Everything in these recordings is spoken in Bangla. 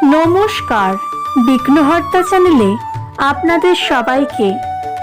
নমস্কার, বিঘ্নহর্তা চ্যানেলে আপনাদের সবাইকে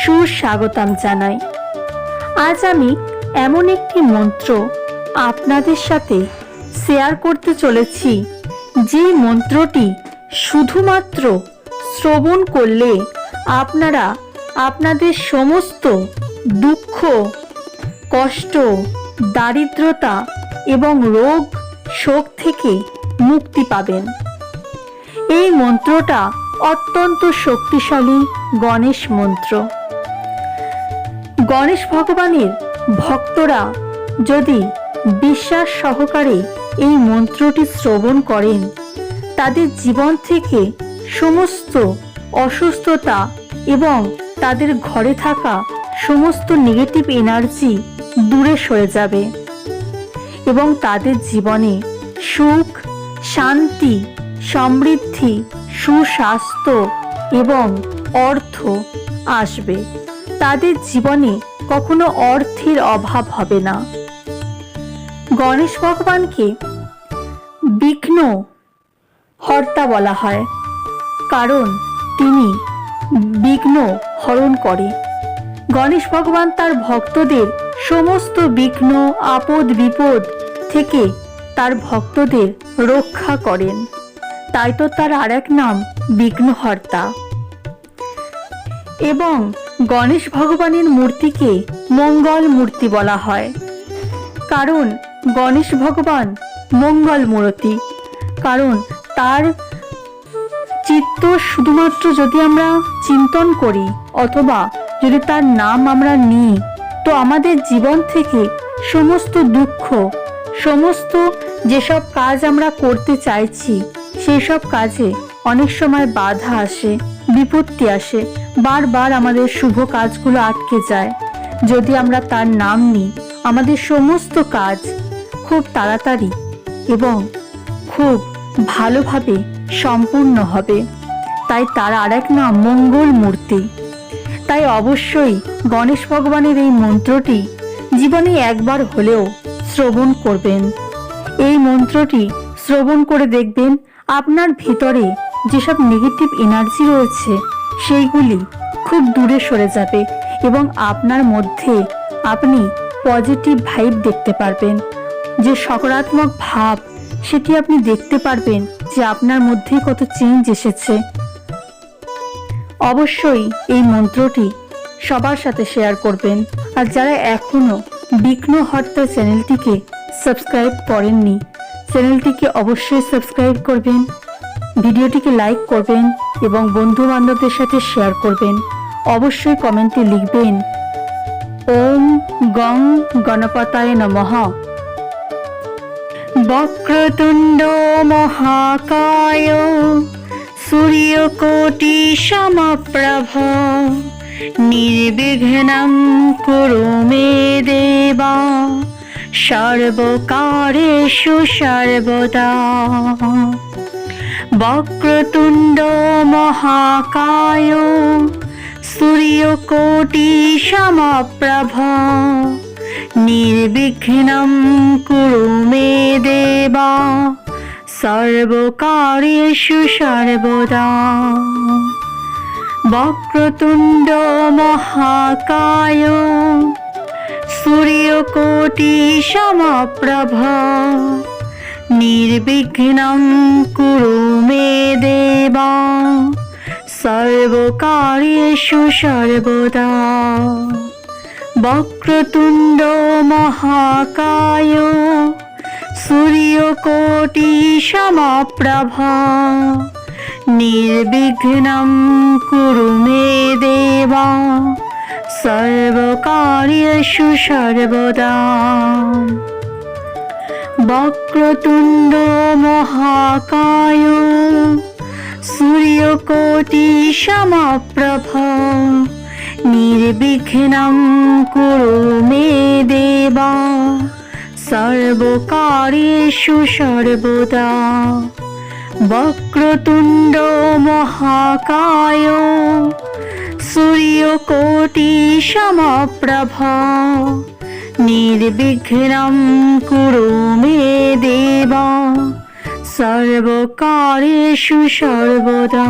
সুস্বাগতম জানাই। আজ আমি এমন একটি মন্ত্র আপনাদের সাথে শেয়ার করতে চলেছি, যে মন্ত্রটি শুধুমাত্র শ্রবণ করলে আপনারা আপনাদের সমস্ত দুঃখ, কষ্ট, দারিদ্রতা এবং রোগ শোক থেকে মুক্তি পাবেন। এই মন্ত্রটা অত্যন্ত শক্তিশালী গণেশ মন্ত্র। গণেশ ভগবানের ভক্তরা যদি বিশ্বাস সহকারে এই মন্ত্রটি শ্রবণ করেন, তাদের জীবন থেকে সমস্ত অসুস্থতা এবং তাদের ঘরে থাকা সমস্ত নেগেটিভ এনার্জি দূরে সরে যাবে এবং তাদের জীবনে সুখ, শান্তি, সমৃদ্ধি, সুস্বাস্থ্য এবং অর্থ আসবে। তাদের জীবনে কখনো অর্থের অভাব হবে না। গণেশ ভগবানকে বিঘ্ন হর্তা বলা হয়, কারণ তিনি বিঘ্ন হরণ করে। গণেশ ভগবান তার ভক্তদের সমস্ত বিঘ্ন, আপদ বিপদ থেকে তার ভক্তদের রক্ষা করেন। তাই তো তার আরেক নাম বিঘ্নহর্তা। এবং গণেশ ভগবানের মূর্তিকে মঙ্গল মূর্তি বলা হয়, কারণ গণেশ ভগবান মঙ্গল মূর্তি। কারণ তার চিত্ত শুধুমাত্র যদি আমরা চিন্তন করি অথবা যদি তার নাম আমরা নিই, তো আমাদের জীবন থেকে সমস্ত দুঃখ, সমস্ত যেসব কাজ আমরা করতে চাইছি সেই সব কাজে অনেক সময় বাধা আসে, বিপত্তি আসে, বারবার আমাদের শুভ কাজগুলো আটকে যায়। যদি আমরা তার নাম নিই, আমাদের সমস্ত কাজ খুব তাড়াতাড়ি এবং খুব ভালোভাবে সম্পূর্ণ হবে। তাই তার আরেক নাম মঙ্গল মূর্তি। তাই অবশ্যই গণেশ ভগবানের এই মন্ত্রটি জীবনে একবার হলেও শ্রবণ করবেন। এই মন্ত্রটি শ্রবণ করে দেখবেন আপনার ভিতরে যেসব নেগেটিভ এনার্জি রয়েছে সেইগুলি খুব দূরে সরে যাবে এবং আপনার মধ্যে আপনি পজিটিভ ভাইব দেখতে পারবেন। যে সকারাত্মক ভাব, সেটি আপনি দেখতে পারবেন যে আপনার মধ্যে কত চেঞ্জ এসেছে। অবশ্যই এই মন্ত্রটি সবার সাথে শেয়ার করবেন। আর যারা এখনো বিঘ্নহর্তা চ্যানেলটিকে সাবস্ক্রাইব করেননি, চ্যানেলটিকে অবশ্যই সাবস্ক্রাইব করবেন, ভিডিওটিকে লাইক করবেন এবং বন্ধু বান্ধবদের সাথে শেয়ার করবেন। অবশ্যই কমেন্টে লিখবেন ওম গং গণপতায় নমঃ। বক্রতুণ্ড মহাকায় সূর্যকোটি সমপ্রভ নির্বিঘ্নং কুরু মে দেবা সর্বকার্যেষু সর্বদা। বক্রতুণ্ড মহাকায় সূর্যকোটি সমপ্রভ নির্বিঘ্নং কুরু মে দেবা সর্বকার্যেষু সর্বদা। বক্রতুণ্ড মহাকায় সূর্যকোটি সমপ্রভ নির্বিঘ্নং কুরু মে দেবা সর্বকার্যেষু সর্বদা। বক্রতুণ্ড মহাকায় সূর্যকোটি সমপ্রভ নির্বিঘ্নং কুরু মে দেবা সর্বকার্যেষু সর্বদা। বক্রতুণ্ড মহাকায় সূর্যকোটি সমপ্রভ নির্বিঘ্নং কুরু মে দেবা সর্বকার্যেষু সর্বদা। বক্রতুণ্ড মহাকায় সূর্যকোটি সমপ্রভ নির্বিঘ্নং কুরু মে দেবা সর্বকার্যেষু সর্বদা।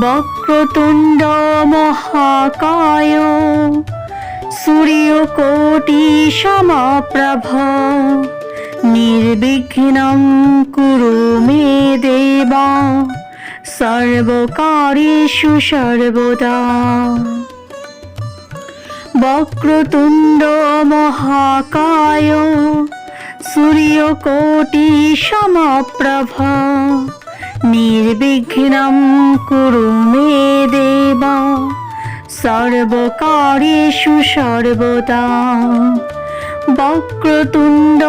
বক্রতুণ্ড মহাকায় সূর্যকোটি সমপ্রভ নির্বিঘ্नं কুরু মে দেব সর্বকার্যেষু সর্বদা। বক্রতুণ্ড মহাকায় সূর্যকোটি সমপ্রভ নির্বিঘ্नं কুরু মে দেব সর্বকার্যেষু সর্বদা। বক্রতুণ্ড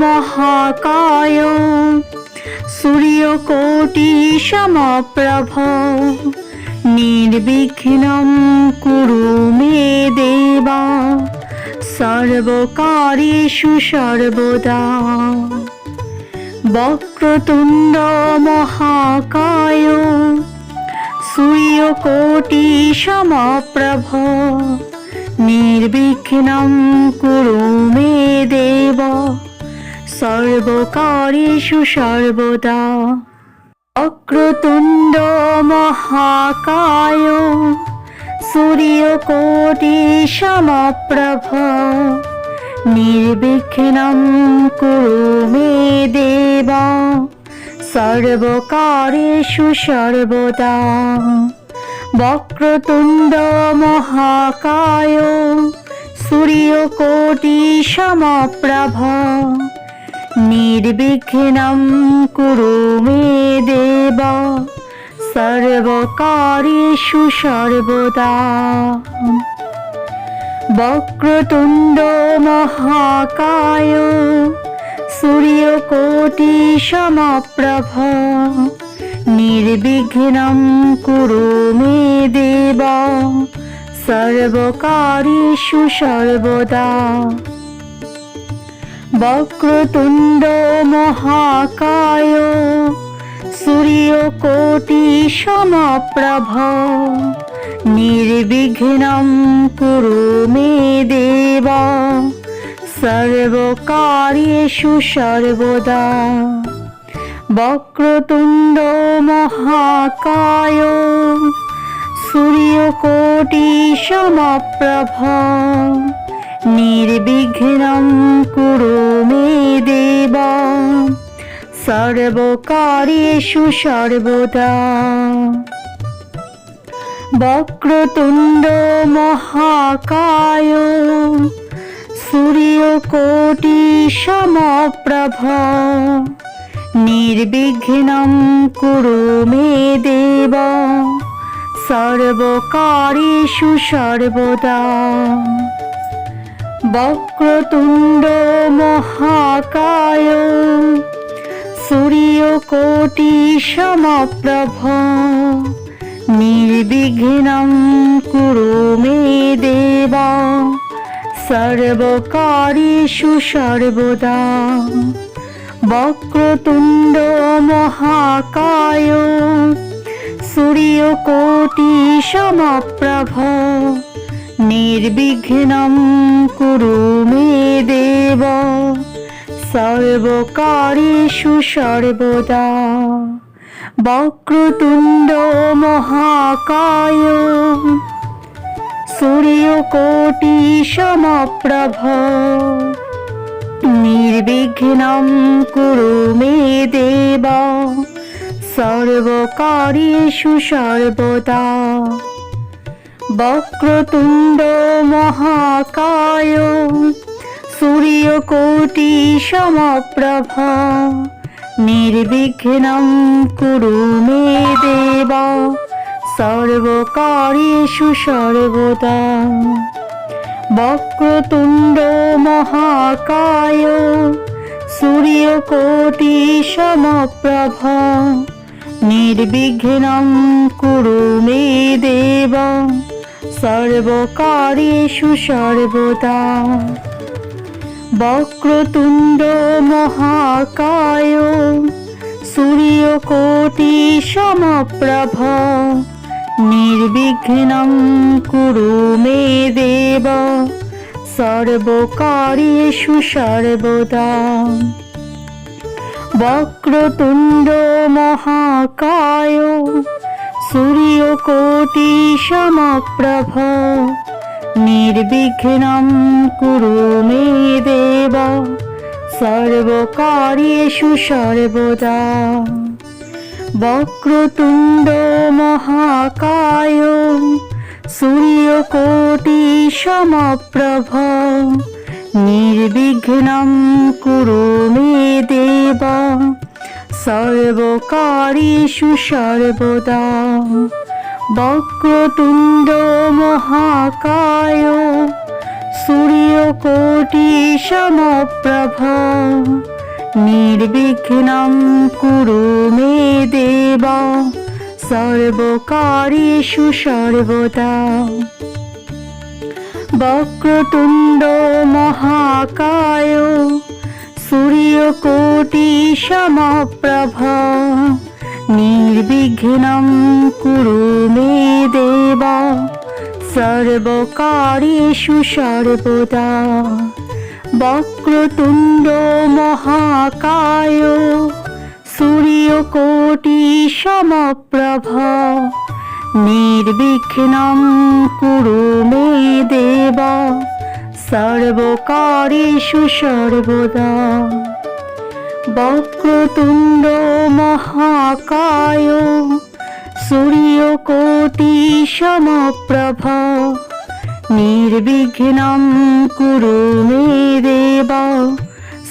মহাকায় সূর্যকোটি সমপ্রভ নির্বিঘ্नं কুরু মে দেব সর্বকার্যেষু সর্বদা। বক্রতুণ্ড মহাকায় সূর্যকোটি সমপ্রভ নির্বিঘ্नं কুরু মে দেব সর্বকার্যেষু সর্বদা। বক্রতুণ্ড মহাকায় সূর্যকোটি সমপ্রভ নির্বিঘ্नं কুরু মে দেব সর্বকার্যেষু সর্বদা। বক্রতুণ্ড মহাকায় সূর্যকোটি সমপ্রভ নির্বিঘ্नं কুরু মে দেব সর্বকার্যেষু সর্বদা। বক্রতুণ্ড মহাকায় সূর্যকোটি সমপ্রভ নির্বিঘ্नं কুরু মে দেব সর্বকার্যেষু সর্বদা। বক্রতুণ্ড মহাকায় সূর্যকোটি সমপ্রভ নির্বিঘ্नं কুরু মে দেব সর্বকার্যেষু সর্বদা। বক্রতুণ্ড মহাকায় সূর্যকোটি সমপ্রভ নির্বিঘ্नं কুরু মে দেব সর্বকার্যেষু সর্বদা। বক্রতুণ্ড মহাকায় সূর্যকোটি সমপ্রভ নির্বিঘ্नं কুরু মে দেব সর্বকার্যেষু সর্বদা। বক্রতুণ্ড মহাকায় সূর্যকোটি সমপ্রভ নির্বিঘ্नं কুরু মে দেব সর্বকার্যেষু সর্বদা। বক্রতুণ্ড মহাকায় সূর্যকোটি সমপ্রভ নির্বিঘ্नं কুরু মে দেব সর্বকার্যেষু সর্বদা। বক্রতুণ্ড মহাকায় সূর্যকোটি সমপ্রভ নির্বিঘ্नं কুরু মে দেব সর্বকার্যেষু সর্বদা। বক্রতুণ্ড মহাকায় সূর্যকোটি সমপ্রভ নির্বিঘ্नं কুরু মে দেব সর্বকার্যেষু সর্বদা। বক্রতুণ্ড মহাকায় সূর্যকোটি সমপ্রভ নির্বিঘ্नं কুরু মে দেব সর্বকার্যেষু সর্বদা। বক্রতুণ্ড মহাকায় সূর্যকোটি সমপ্রভ নির্বিঘ্नं কুরু মে দেব সর্বকার্যেষু সর্বদা। বক্রতুণ্ড মহাকায় সূর্যকোটি সমপ্রভ নির্বিঘ্নং কুরু মে দেব সর্বকার্যেষু সর্বদা। বক্রতুণ্ড মহাকায় সূর্যকোটি সমপ্রভ নির্বিঘ্নং কুরু মে দেব সর্বকার্যেষু সর্বদা। বক্রতুণ্ড মহাকায় সূর্যকোটি সমপ্রভ নির্বিঘ্নং কুরু মে দেব সর্বকার্যেষু সর্বদা। বক্রতুণ্ড মহাকায় সূর্যকোটি সমপ্রভ নির্বিঘ্নং কুরু মে দেব সর্বকার্যেষু সর্বদা। বক্রতুণ্ড মহাকায় সূর্যকোটি সমপ্রভ নির্বিঘ্নং কুরু মে দেব সর্বকার্যেষু সর্বদা। বক্রতুণ্ড মহাকায় সূর্যকোটি সমপ্রভ নির্বিঘ্নং কুরু মে দেব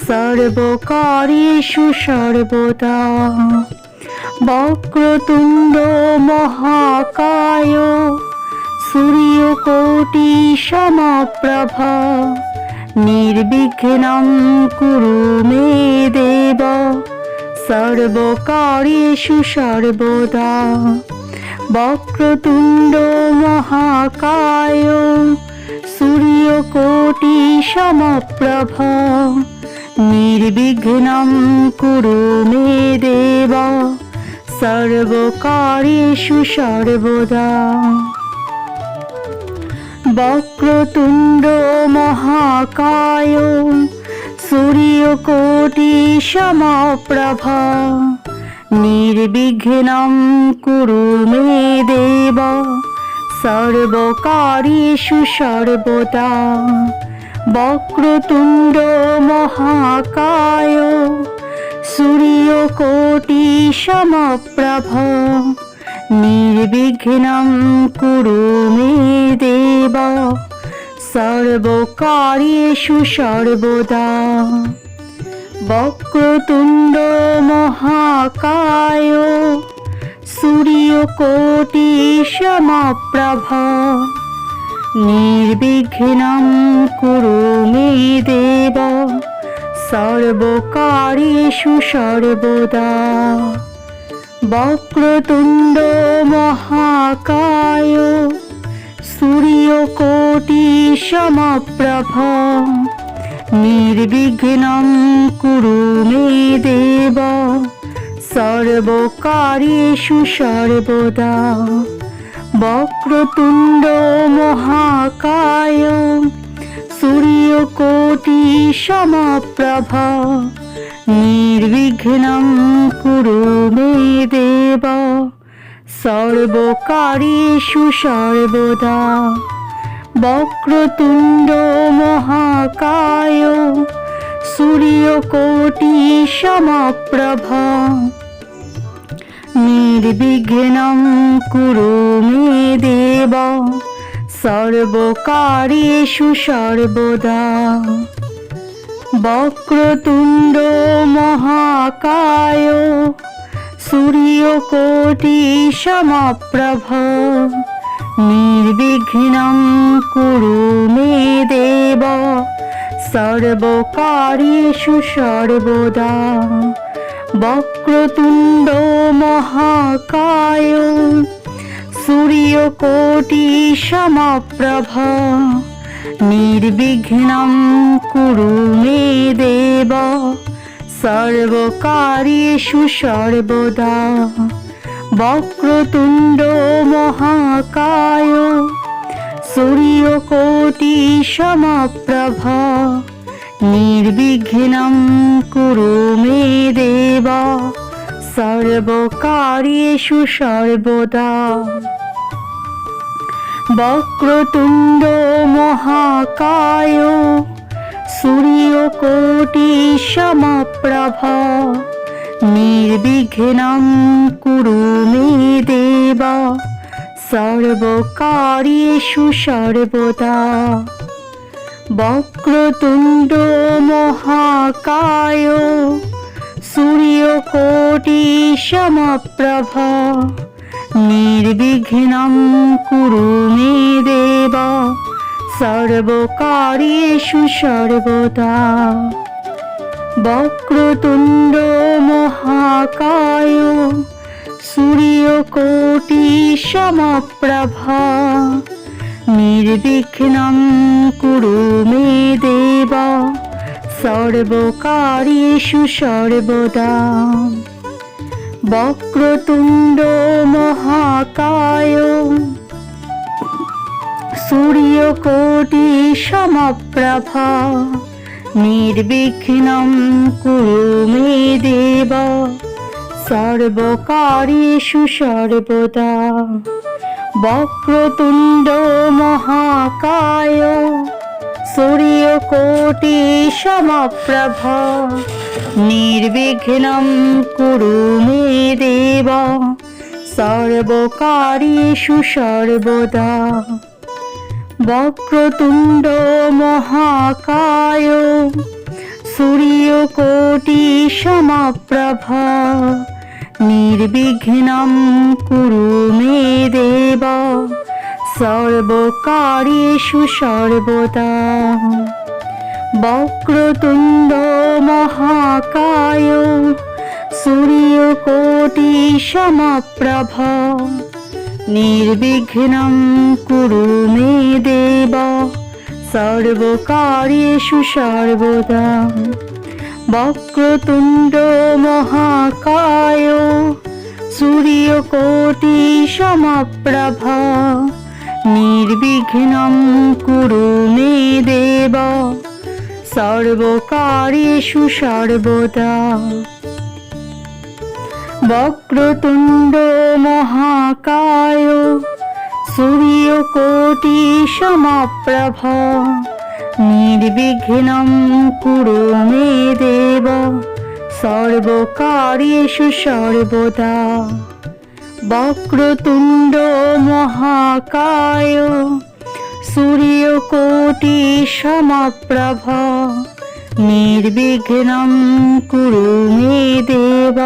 সর্বকার্যেষু সর্বদা। বক্রতুণ্ড মহাকায় সূর্যকোটি সমপ্রভ নির্বিঘ্নং কুরু মে দেব সর্বকার্যেষু সর্বদা। বক্রতুণ্ড মহাকায় সূর্যকোটি সমপ্রভ নির্বিঘ্নং কুরু মে দেব সর্বকার্যেষু সর্বদা। বক্রতুণ্ড মহাকায় সূর্যকোটি সমপ্রভ নির্বিঘ্নং কুরু মে দেব সর্বকার্যেষু সর্বদা। বক্রতুণ্ড মহাকায় সূর্যকোটি সমপ্রভ নির্বিঘ্নং কুরু মে দেব সর্বকার্যেষু সর্বদা। বক্রতুণ্ড মহাকায় সূর্যকোটি সমপ্রভ নির্বিঘ্নং কুরু মে দেব সর্বকার্যেষু সর্বদা। বক্রতুণ্ড মহাকায় সূর্যকোটি সমপ্রভ নির্বিঘ্নং কুরু মে দেব সর্বকার্যেষু সর্বদা। বক্রতুণ্ড মহাকায় সূর্যকোটি সমপ্রভ নির্বিঘ্নং কুরু মে দেব সর্বকার্যেষু সর্বদা। বক্রতুণ্ড মহাকায় সূর্যকোটি সমপ্রভ নির্বিঘ্নং কুরু মে দেব সর্বকার্যেষু সর্বদা। বক্রতুণ্ড মহাকায় সূর্যকোটি সমপ্রভ নির্বিঘ্নং কুরু মে দেব সর্বকার্যেষু সর্বদা। বক্রতুণ্ড মহাকায় সূর্যকোটি সমপ্রভ নির্বিঘ্নং কুরু মে দেব সর্বকার্যেষু সর্বদা। বক্রতুণ্ড মহাকায় সূর্যকোটি সমপ্রভ নির্বিঘ্নং কুরু মে দেব সর্বকার্যেষু সর্বদা। বক্রতুণ্ড মহাকায় সূর্যকোটি সমপ্রভ নির্বিঘ্নং কুরু মে দেব সর্বকার্যেষু সর্বদা। বক্রতুণ্ড মহাকায় সূর্যকোটি সমপ্রভ নির্বিঘ্নং কুরু মে দেব সর্বকার্যেষু সর্বদা। বক্রতুণ্ড মহাকায় সূর্যকোটি সমপ্রভ নির্বিঘ্নং কুরু মে দেব সর্বকার্যেষু সর্বদা। বক্রতুণ্ড মহাকায় সূর্যকোটি সমপ্রভ নির্বিঘ্নং কুরু মে দেব সর্বকার্যেষু সর্বদা। বক্রতুণ্ড মহাকায় সূর্যকোটি সমপ্রভ নির্বিঘ্নং কুরু মে দেব সর্বকার্যেষু সর্বদা। বক্রতুণ্ড মহাকায় সূর্যকোটি সমপ্রভ নির্বিঘ্নং কুরু মে দেব সর্বকার্যেষু সর্বদা। বক্রতুণ্ড মহাকায় সূর্যকোটি সমপ্রভ নির্বিঘ্নং কুরু মে দেব সর্বকার্যেষু সর্বদা। বক্রতুণ্ড মহাকায় সূর্যকোটি সমপ্রভ নির্বিঘ্নং কুরু মে দেব সর্বকার্যেষু সর্বদা। বক্রতুণ্ড মহাকায় সূর্যকোটি সমপ্রভ নির্বিঘ্নং কুরু মে দেব সর্বকার্যেষু সর্বদা। বক্রতুণ্ড মহাকায় সূর্যকোটি সমপ্রভ নির্বিঘ্নং কুরু মে দেব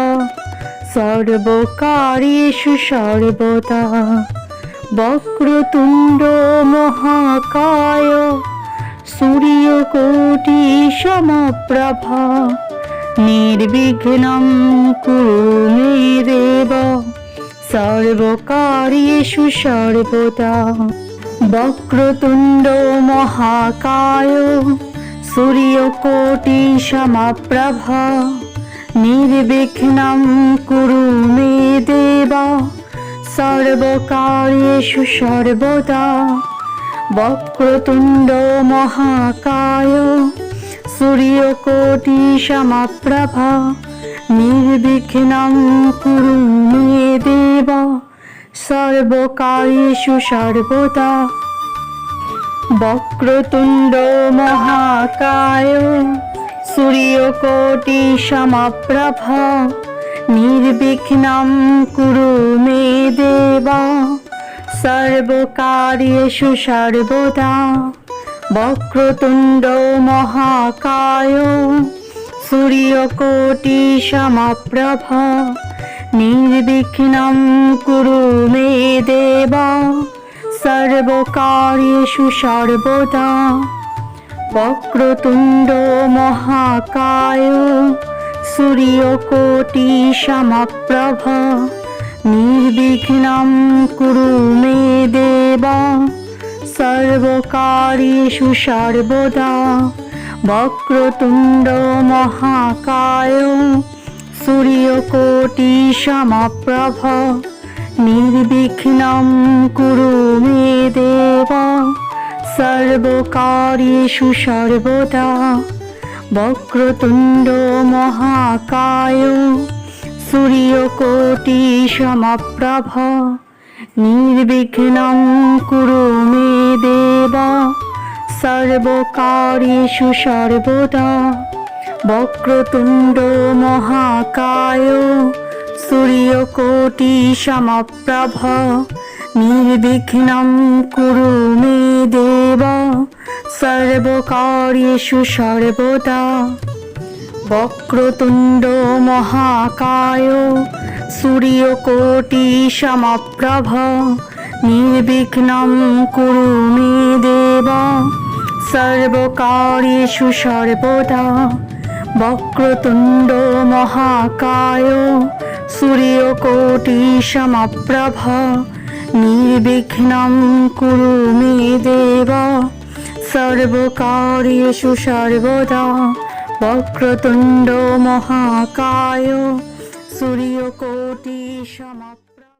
সর্বকার্যেষু সর্বদা। বক্রতুণ্ড মহাকায় সূর্যকোটি সমপ্রভ নির্বিঘ্নং কুরু মে দেব সর্বকার্যেষু সর্বদা। বক্রতুণ্ড মহাকায় সূর্যকোটি সমপ্রভ নির্বিঘ্নং কুরু মে দেব সর্বকার্যেষু সর্বদা। বক্রতুণ্ড মহাকায় সূর্যকোটি সমপ্রভ নির্বিঘ্নং কুরু মে দেব সর্বকার্যেষু সর্বদা। বক্রতুণ্ড মহাকায় সূর্যকোটি সমপ্রভ নির্বিঘ্নং কুরু মে দেব সর্বকার্যেষু সর্বদা। বক্রতুণ্ড মহাকায় সূর্যকোটি সমপ্রভ নির্বিঘ্নং কুরু মে দেব সর্বকার্যেষু সর্বদা। বক্রতুণ্ড মহাকায় সূর্যকোটি সমপ্রভ নির্বিঘ্নং কুরু মে দেব সর্বকার্যেষু সর্বদা। বক্রতুণ্ড মহাকায় সূর্যকোটি সমপ্রভ নির্বিঘ্নং কুরু মে দেব সর্বকার্যেষু সর্বদা। বক্রতুণ্ড মহাকায় সূর্যকোটি সমপ্রভ নির্বিঘ্নং কুরু মে দেব সর্বকার্যেষু সর্বদা। বক্রতুণ্ড মহাকায় সূর্যকোটি সমপ্রভ নির্বিঘ্নং কুরু মে দেব সর্বকার্যেষু সর্বদা। বক্রতুণ্ড মহাকায় সূর্যকোটি সমপ্রভ নির্বিঘ্নং কুরু মে দেব সর্বকার্যেষু সর্বদা। বক্রতুণ্ড মহাকায় সূর্যকোটি সমপ্রভ নির্বিঘ্নং কুরু মে দেব সর্বকার্যেষু সর্বদা। বক্রতুণ্ড মহাকায় সূর্যকোটি সমপ্রভ।